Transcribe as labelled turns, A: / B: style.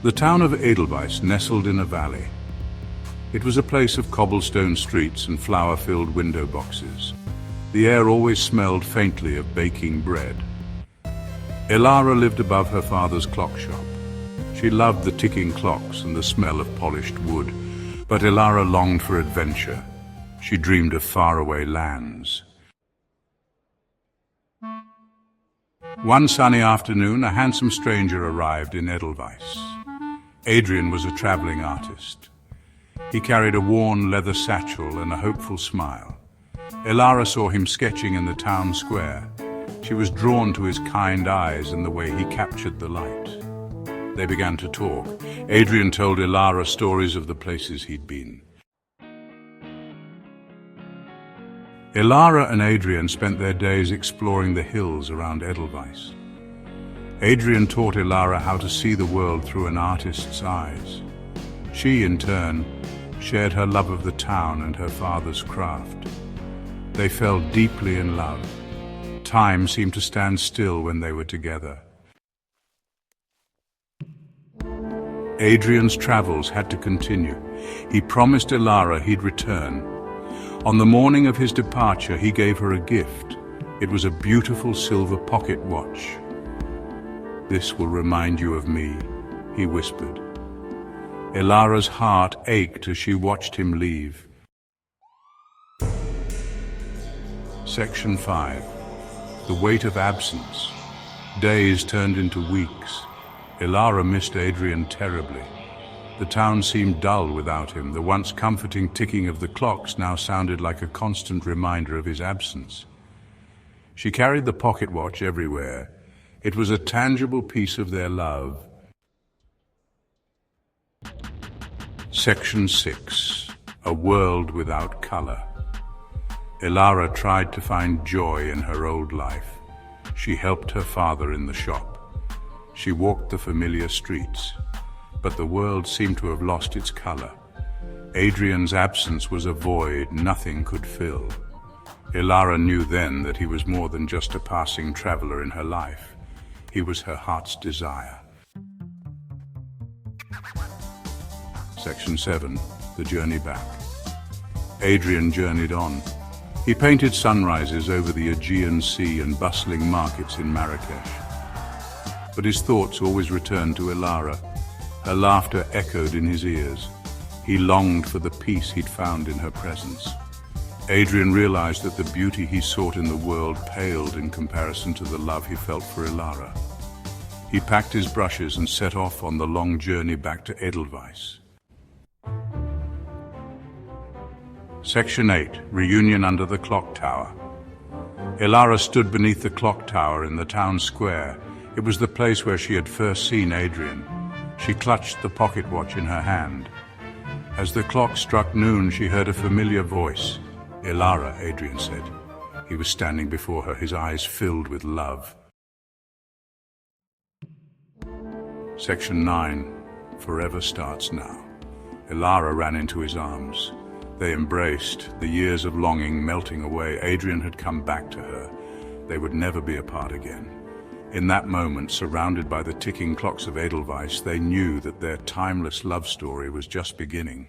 A: The town of Edelweiss nestled in a valley. It was a place of cobblestone streets and flower-filled window boxes. The air always smelled faintly of baking bread. Elara lived above her father's clock shop. She loved the ticking clocks and the smell of polished wood, but Elara longed for adventure. She dreamed of faraway lands. One sunny afternoon, a handsome stranger arrived in Edelweiss. Adrian was a traveling artist. He carried a worn leather satchel and a hopeful smile. Elara saw him sketching in the town square. She was drawn to his kind eyes and the way he captured the light. They began to talk. Adrian told Elara stories of the places he'd been. Elara and Adrian spent their days exploring the hills around Edelweiss. Adrian taught Elara how to see the world through an artist's eyes. She, in turn, shared her love of the town and her father's craft. They fell deeply in love. Time seemed to stand still when they were together. Adrian's travels had to continue. He promised Elara he'd return. On the morning of his departure, he gave her a gift. It was a beautiful silver pocket watch. "This will remind you of me," he whispered. Elara's heart ached as she watched him leave. Section 5. The weight of absence. Days turned into weeks. Elara missed Adrian terribly. The town seemed dull without him. The once comforting ticking of the clocks now sounded like a constant reminder of his absence. She carried the pocket watch everywhere. It was a tangible piece of their love. Section 6. A world without color. Elara tried to find joy in her old life. She helped her father in the shop. She walked the familiar streets. But the world seemed to have lost its color. Adrian's absence was a void nothing could fill. Elara knew then that he was more than just a passing traveler in her life. He was her heart's desire. Section 7. The journey back. Adrian journeyed on. He painted sunrises over the Aegean Sea and bustling markets in Marrakesh. But his thoughts always returned to Elara. Her laughter echoed in his ears. He longed for the peace he'd found in her presence. Adrian realized that the beauty he sought in the world paled in comparison to the love he felt for Elara. He packed his brushes and set off on the long journey back to Edelweiss. Section 8. Reunion under the clock tower. Elara stood beneath the clock tower in the town square. It was the place where she had first seen Adrian. She clutched the pocket watch in her hand. As the clock struck noon, she heard a familiar voice. "Elara," Adrian said. He was standing before her, his eyes filled with love. Section 9. Forever starts now. Elara ran into his arms. They embraced, the years of longing melting away. Adrian had come back to her. They would never be apart again. In that moment, surrounded by the ticking clocks of Edelweiss, they knew that their timeless love story was just beginning.